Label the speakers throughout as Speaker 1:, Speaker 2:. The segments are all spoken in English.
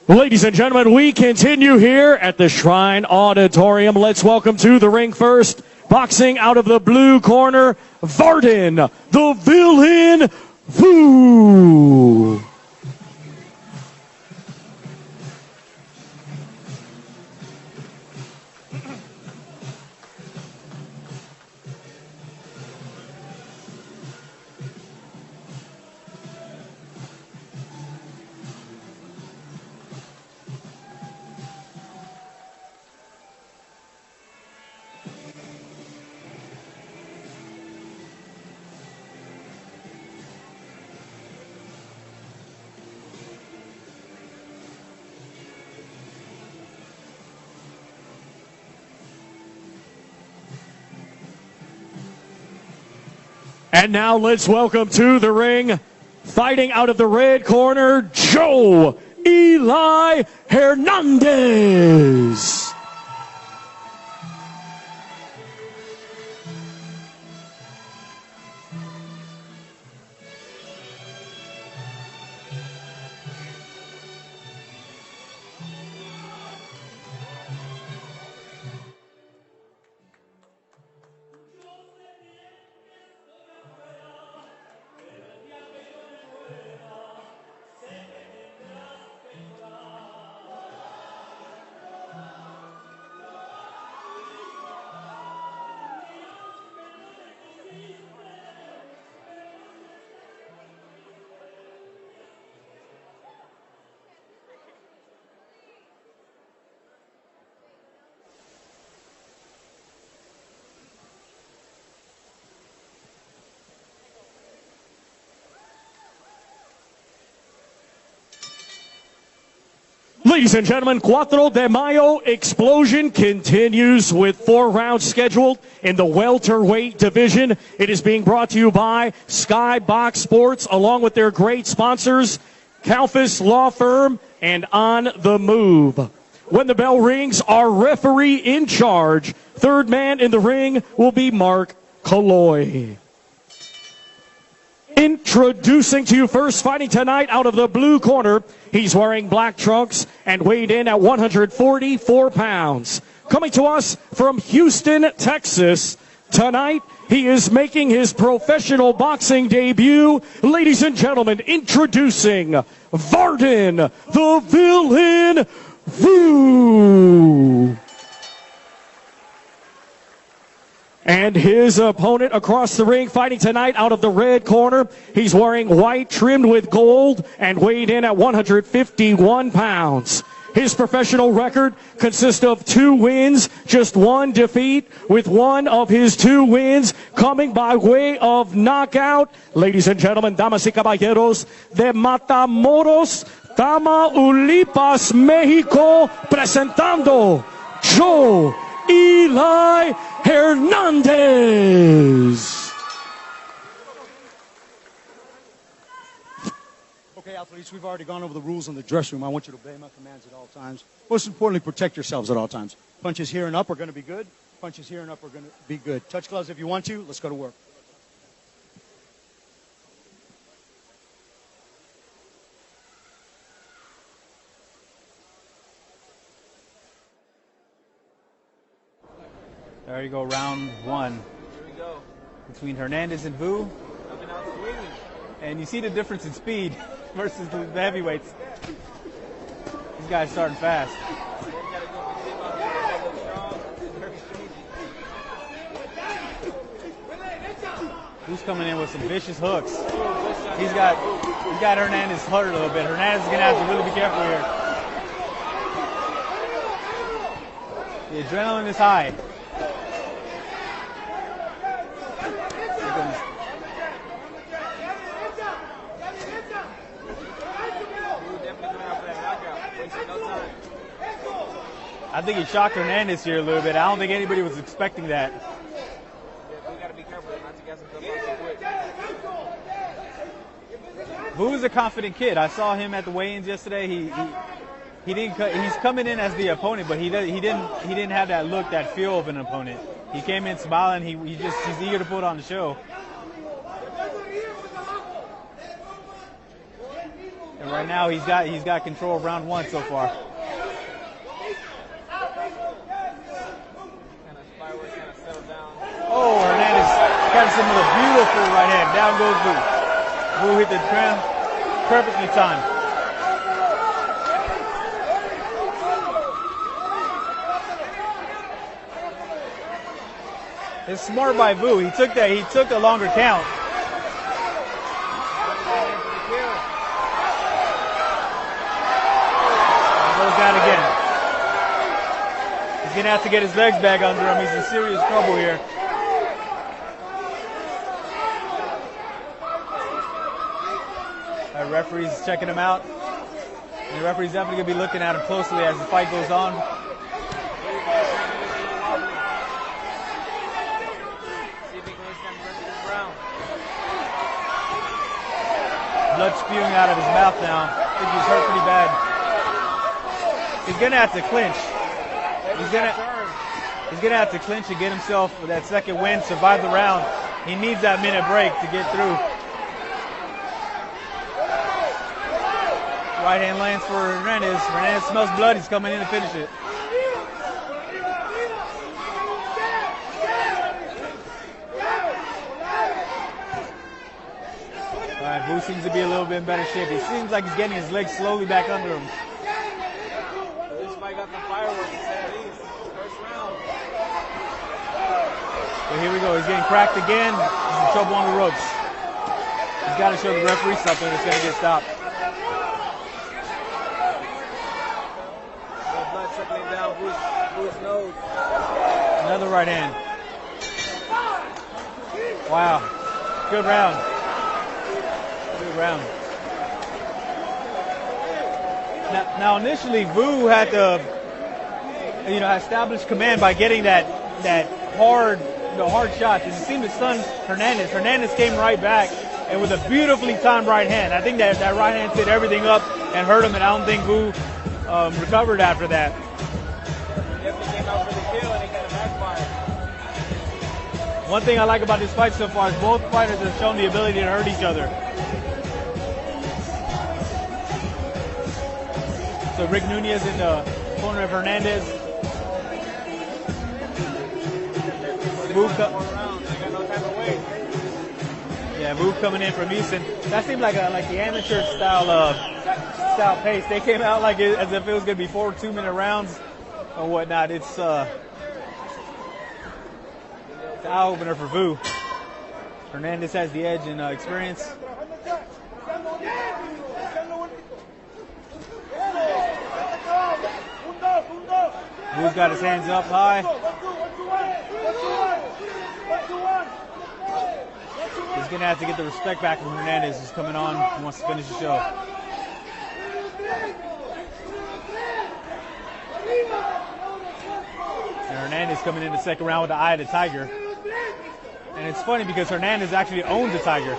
Speaker 1: Ladies and gentlemen, we continue here at the Shrine Auditorium. Let's welcome to the ring first, boxing out of the blue corner, Varden, the Villain Vu. And now let's welcome to the ring, fighting out of the red corner, Joe Eli Hernandez. Ladies and gentlemen, 4 de Mayo explosion continues with 4 rounds scheduled in the welterweight division. It is being brought to you by Skybox Sports, along with their great sponsors, Kalfas Law Firm and On the Move. When the bell rings, our referee in charge, third man in the ring, will be Mark Colloy. Introducing to you first, fighting tonight out of the blue corner, he's wearing black trunks and weighed in at 144 pounds. Coming to us from Houston, Texas, tonight he is making his professional boxing debut. Ladies and gentlemen, introducing Varden, the Villain Vu. And his opponent across the ring, fighting tonight out of the red corner. He's wearing white trimmed with gold and weighed in at 151 pounds. His professional record consists of 2 wins, just 1 defeat, with 1 of his 2 wins coming by way of knockout. Ladies and gentlemen, damas y caballeros, de Matamoros, Tamaulipas, Mexico, presentando Joe Eli Hernandez.
Speaker 2: Okay, athletes, we've already gone over the rules in the dressing room. I want you to obey my commands at all times. Most importantly, protect yourselves at all times. Punches here and up are going to be good. Punches here and up are going to be good. Touch gloves if you want to. Let's go to work.
Speaker 3: There you go, round 1.
Speaker 4: Here we go.
Speaker 3: Between Hernandez and Vu.
Speaker 4: Coming out swinging.
Speaker 3: And you see the difference in speed versus the heavyweights. These guys starting fast. Who's coming in with some vicious hooks? He's got Hernandez hurt a little bit. Hernandez is gonna have to really be careful here. The adrenaline is high. I think he shocked Hernandez here a little bit. I don't think anybody was expecting that.
Speaker 4: Yeah, we gotta be careful not to get some stuff quick.
Speaker 3: Vu's a confident kid. I saw him at the weigh-ins yesterday. He didn't. He's coming in as the opponent, but he didn't have that look, that feel of an opponent. He came in smiling. He's eager to put on the show. And right now he's got control of round 1 so far.
Speaker 4: Kind of spyware, kind of settle down.
Speaker 3: Oh, Hernandez catches him with a beautiful right hand. Down goes Vu. Vu hit the ground perfectly timed. It's smart by Vu. He took a longer count. Goes down again. He's gonna have to get his legs back under him. He's in serious trouble here. All right, referee's checking him out. And the referee's definitely gonna be looking at him closely as the fight goes on. Blood spewing out of his mouth now. I think he's hurt pretty bad. He's gonna have to clinch. He's gonna have to clinch and get himself that second win, survive the round. He needs that minute break to get through. Right hand lands for Hernandez. Hernandez smells blood. He's coming in to finish it. All right, Vu seems to be a little bit in better shape. He seems like he's getting his legs slowly back under him.
Speaker 4: This fight got the fireworks at least. First round.
Speaker 3: But here we go. He's getting cracked again. He's in trouble on the ropes. He's got to show the referee something that's going to get stopped.
Speaker 4: Blood trickling down Vu's nose.
Speaker 3: Another right hand. Wow. Good round. Good round. Now initially, Vu had to, establish command by getting that hard shots, and it seemed to stun Hernandez. Hernandez came right back, and with a beautifully timed right hand. I think that right hand set everything up and hurt him, and I don't think Vu recovered after that.
Speaker 4: Definitely came out for the kill, and he kind of backfired.
Speaker 3: One thing I like about this fight so far is both fighters have shown the ability to hurt each other. So Rick Nunez in the corner of Hernandez. Vu coming in from Houston. That seemed like the amateur style pace. They came out as if it was going to be 4 2-minute rounds or whatnot. It's an eye opener for Vu. Hernandez has the edge in experience. Vu's got his hands up high. He's going to have to get the respect back from Hernandez, who's coming on and wants to finish the show. And Hernandez coming in the second round with the eye of the tiger. And it's funny because Hernandez actually owns a tiger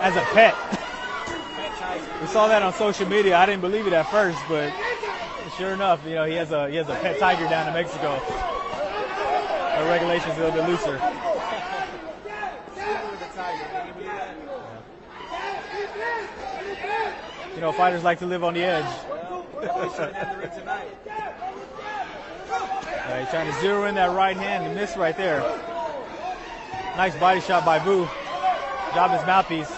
Speaker 3: as a pet. We saw that on social media. I didn't believe it at first, but sure enough, he has a pet tiger down in Mexico. The regulations a little bit looser. Fighters like to live on the edge. He's trying to zero in that right hand and miss right there. Nice body shot by Vu. Dropped his mouthpiece.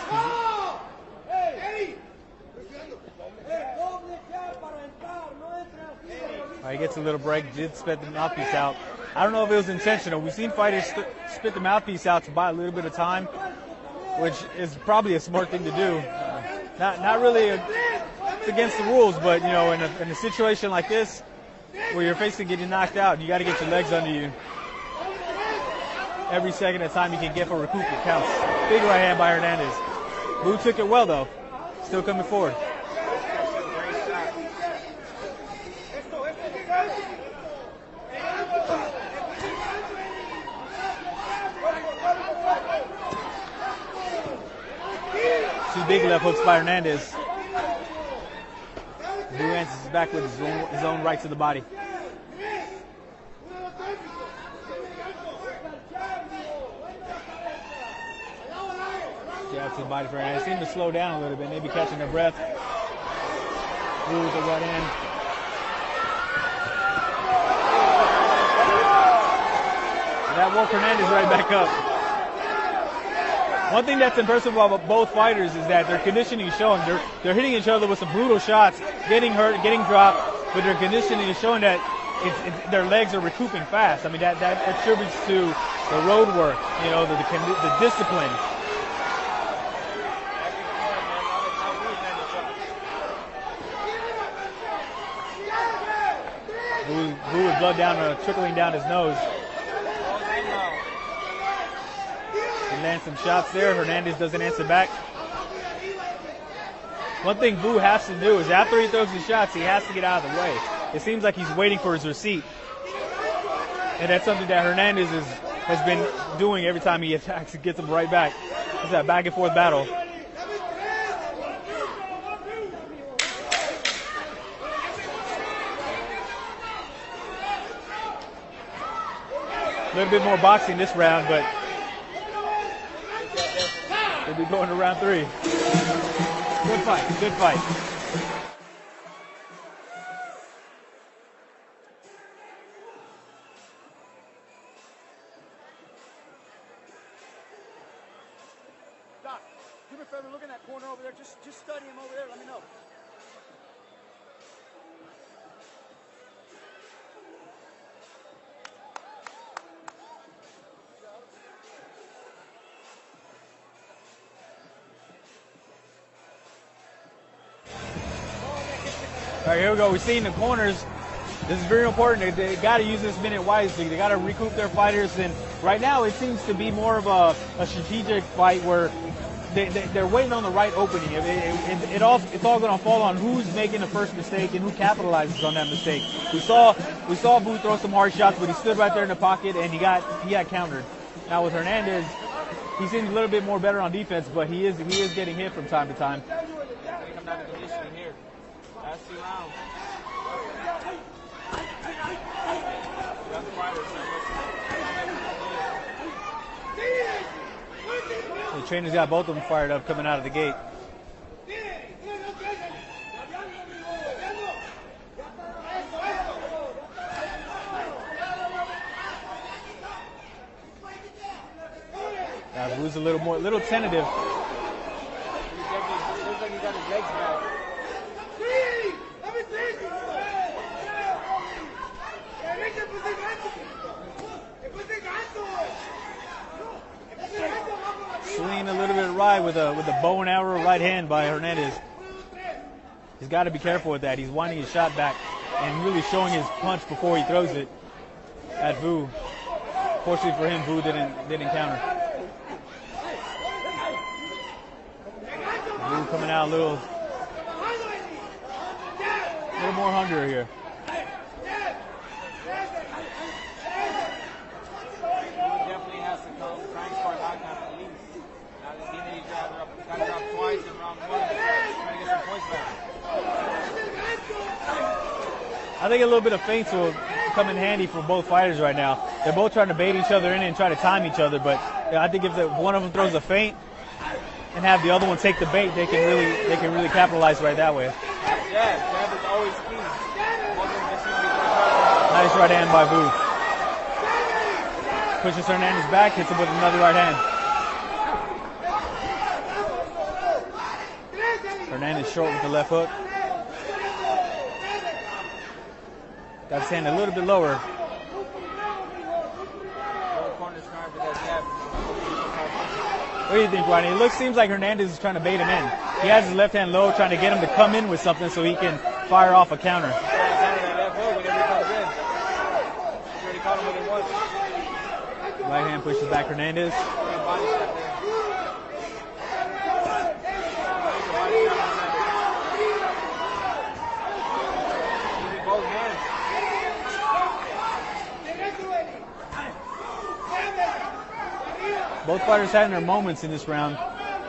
Speaker 3: He gets a little break. Did spit the mouthpiece out. I don't know if it was intentional. We've seen fighters spit the mouthpiece out to buy a little bit of time, which is probably a smart thing to do. Not really against the rules, but in a situation like this where you're facing getting knocked out, you got to get your legs under you. Every second of time you can get for recoup it counts. Big right hand by Hernandez. Vu took it well though. Still coming forward. Two big left hooks by Hernandez. Vu answers back with his own right to the body. jab to the body for Hernandez. Seemed to slow down a little bit, maybe catching their breath. Vu with the right hand. And that woke Hernandez right back up. One thing that's impressive about both fighters is that their conditioning is showing. They're hitting each other with some brutal shots, getting hurt, getting dropped, but their conditioning is showing that their legs are recouping fast. I mean, that attributes to the road work, you know, the discipline. Vu with blood trickling down his nose. He lands some shots there. Hernandez doesn't answer back. One thing Vu has to do is after he throws his shots, he has to get out of the way. It seems like he's waiting for his receipt. And that's something that Hernandez has been doing every time he attacks. He gets him right back. It's that back and forth battle. A little bit more boxing this round, but we'll be going to round 3. Good fight, good fight.
Speaker 2: Doc, do me a favor, look in that corner over there. Just study him over there. Let me know.
Speaker 3: All right, here we go. We're seeing the corners. This is very important. They got to use this minute wisely. They got to recoup their fighters. And right now, it seems to be more of a strategic fight where they're waiting on the right opening. It's all going to fall on who's making the first mistake and who capitalizes on that mistake. We saw Vu throw some hard shots, but he stood right there in the pocket and he got countered. Now with Hernandez, he seems a little bit more better on defense, but he is getting hit from time to time.
Speaker 4: Last 2 rounds.
Speaker 3: The trainer's got both of them fired up coming out of the gate. Vu's a little tentative.
Speaker 4: Looks like he got his legs back.
Speaker 3: Swinging a little bit right with a bow and arrow right hand by Hernandez. He's got to be careful with that. He's winding his shot back and really showing his punch before he throws it at Vu. Fortunately for him, Vu didn't counter. Vu coming out a little more hungrier here.
Speaker 4: Definitely has to go try and score knockdown at least. Now this game he got up twice in round 1, trying to get some points back.
Speaker 3: I think a little bit of feints will come in handy for both fighters right now. They're both trying to bait each other in and try to time each other, but I think if one of them throws a feint and have the other one take the bait, they can really capitalize right that way.
Speaker 4: Yeah, jab is always key.
Speaker 3: Nice right hand by Vu. Pushes Hernandez back, hits him with another right hand. Hernandez short with the left hook. Got his hand a little bit lower. What do you think, Ronnie? Seems like Hernandez is trying to bait him in. He has his left hand low, trying to get him to come in with something so he can fire off a counter. Right hand pushes back Hernandez. Both fighters having their moments in this round.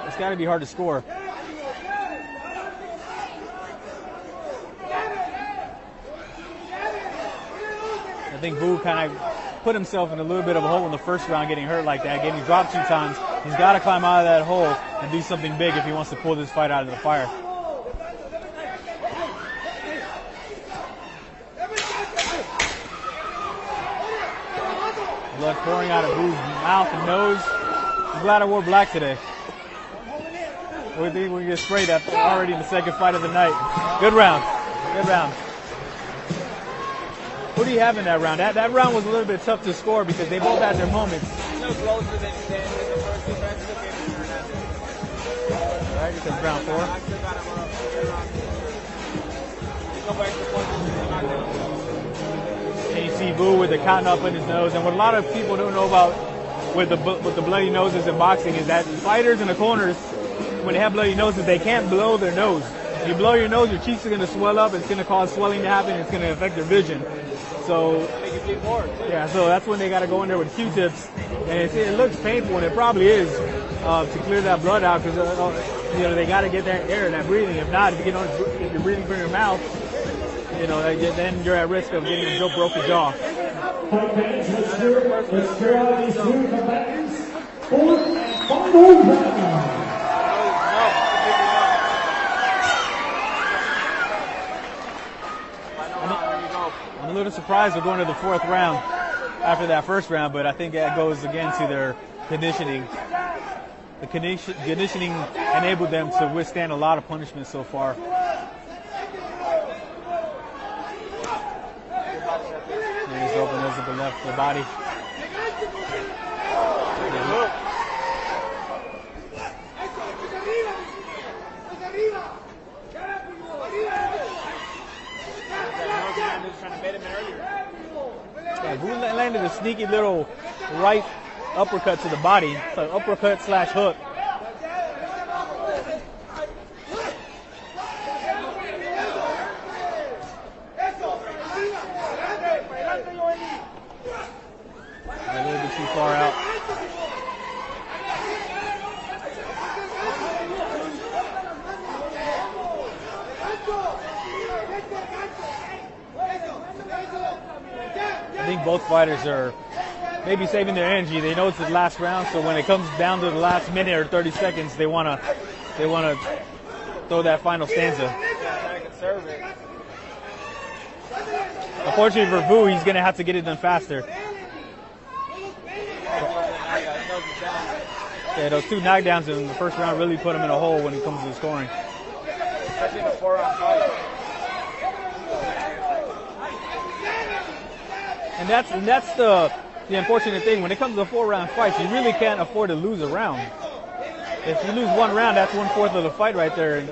Speaker 3: It's got to be hard to score. I think Vu kind of put himself in a little bit of a hole in the first round getting hurt like that, getting dropped 2 times. He's got to climb out of that hole and do something big if he wants to pull this fight out of the fire. Blood pouring out of Vu's mouth and nose. I'm glad I wore black today. We think we get sprayed after already in the second fight of the night. Good round. Good round. Who do you have in that round? That round was a little bit tough to score because they both had their moments.
Speaker 4: No closer than the first two fights. Look at Eli Hernandez.
Speaker 3: All right, this is round 4.
Speaker 4: I still got him up. Go back to the point.
Speaker 3: And you see Vu with the cotton up in his nose. And what a lot of people don't know about with the bloody noses in boxing is that fighters in the corners, when they have bloody noses, they can't blow their nose. If you blow your nose, your cheeks are going to swell up. It's going to cause swelling to happen. It's going to affect your vision. So, yeah, so that's when they got to go in there with Q-tips. And it looks painful, and it probably is, to clear that blood out because they got to get that air, that breathing. If not, if you're breathing from your mouth, then you're at risk of getting a broken jaw.
Speaker 1: Let's clear out these 2 combatants. 4th and final round.
Speaker 3: I'm a little surprised we're going to the 4th round after that first round, but I think that goes again to their conditioning. The conditioning enabled them to withstand a lot of punishment so far. And he's open as the left the body. Yeah, Vu landed a sneaky little right uppercut to the body. So uppercut / hook. A little bit too far out. I think both fighters are maybe saving their energy. They know it's the last round, so when it comes down to the last minute or 30 seconds, they wanna throw that final stanza. Unfortunately for Vu, he's gonna have to get it done faster. Yeah, those 2 knockdowns in the first round really put him in a hole when it comes to scoring.
Speaker 4: Especially in a 4-round fight.
Speaker 3: And that's the unfortunate thing. When it comes to 4-round fights, you really can't afford to lose a round. If you lose 1 round, that's 1/4 of the fight right there.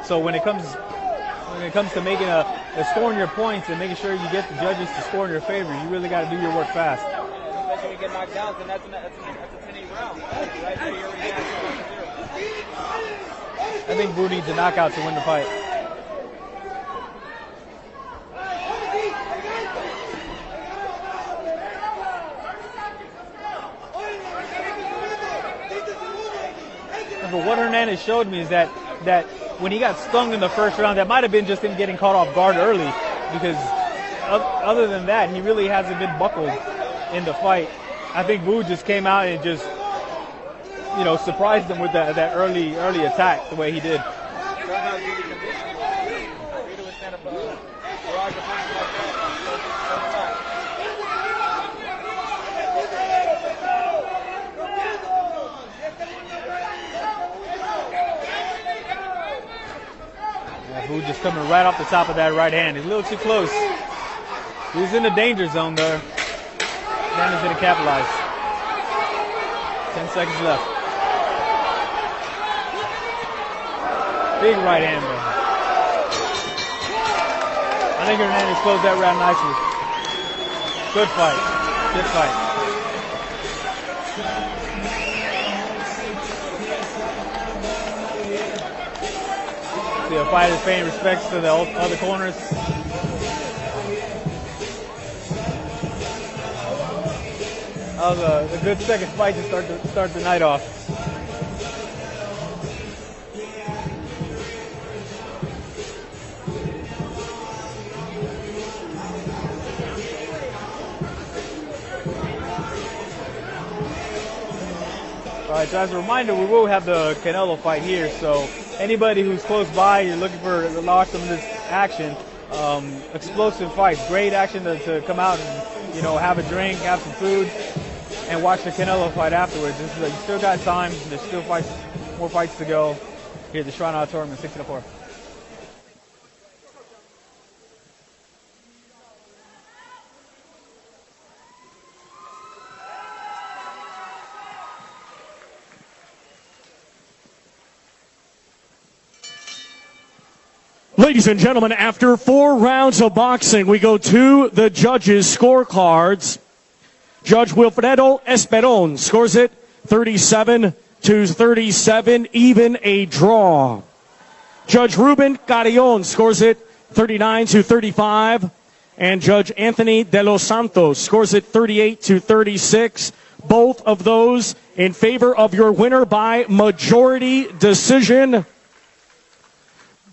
Speaker 3: So when it comes to making scoring your points and making sure you get the judges to score in your favor, you really got to do your work fast.
Speaker 4: Especially when you get knocked down, then that's a 10-8 round. Right there, you're already down 0-0.
Speaker 3: I think Vu needs a knockout to win the fight. But what Hernandez showed me is that when he got stung in the first round, that might have been just him getting caught off guard early, because other than that, he really hasn't been buckled in the fight. I think Vu just came out and just, surprised him with that early attack the way he did. Vu just coming right off the top of that right hand. He's a little too close. He's in the danger zone there. Hernandez didn't capitalize. 10 seconds left. Big right hand there. I think Hernandez closed that round nicely. Good fight. Good fight. The fighters paying respects to the other corners. That was a good second fight to start the night off. All right, so as a reminder, we will have the Canelo fight here. So anybody who's close by, you're looking for to watch some of this action. Explosive fights, great action to come out and have a drink, have some food, and watch the Canelo fight afterwards. You still got time. There's still more fights to go here at the Shrine Auditorium in 1604.
Speaker 1: Ladies and gentlemen, after 4 rounds of boxing, we go to the judges' scorecards. Judge Wilfredo Esperon scores it 37-37, even a draw. Judge Ruben Carrion scores it 39-35, and Judge Anthony De Los Santos scores it 38-36. Both of those in favor of your winner by majority decision,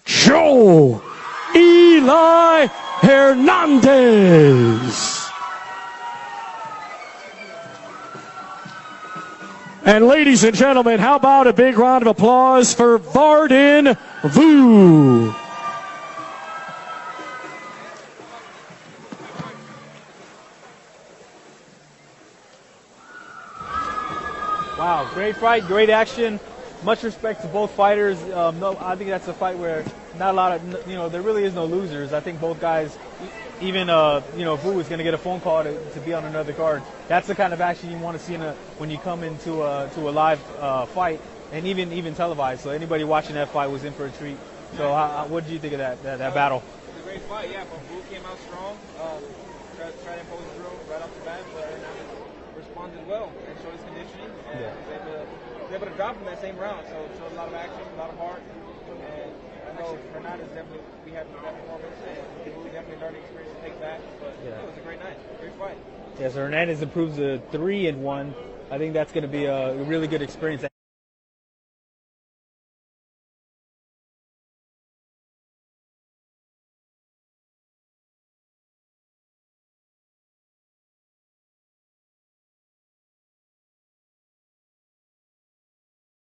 Speaker 1: Joe Eli Hernandez. And ladies and gentlemen, how about a big round of applause for Varden Vu?
Speaker 3: Wow, great fight, great action. Much respect to both fighters. I think that's a fight where not a lot of, there really is no losers. I think both guys, even, Vu is going to get a phone call to be on another card. That's the kind of action you want to see when you come into a live fight, and even televised. So anybody watching that fight was in for a treat. So what did you think of that battle?
Speaker 4: It's a great fight, yeah. But Vu came out strong, tried to impose his will right off the bat, but Hernandez responded well and showed his conditioning, and was able to drop him that same round. So it showed a lot of action, a lot of heart, and I know Hernandez definitely be happy with that performance, and he definitely learned experience to take back. But it was a great night, great fight.
Speaker 3: Yeah, so Hernandez improves to 3-1. I think that's going to be a really good experience.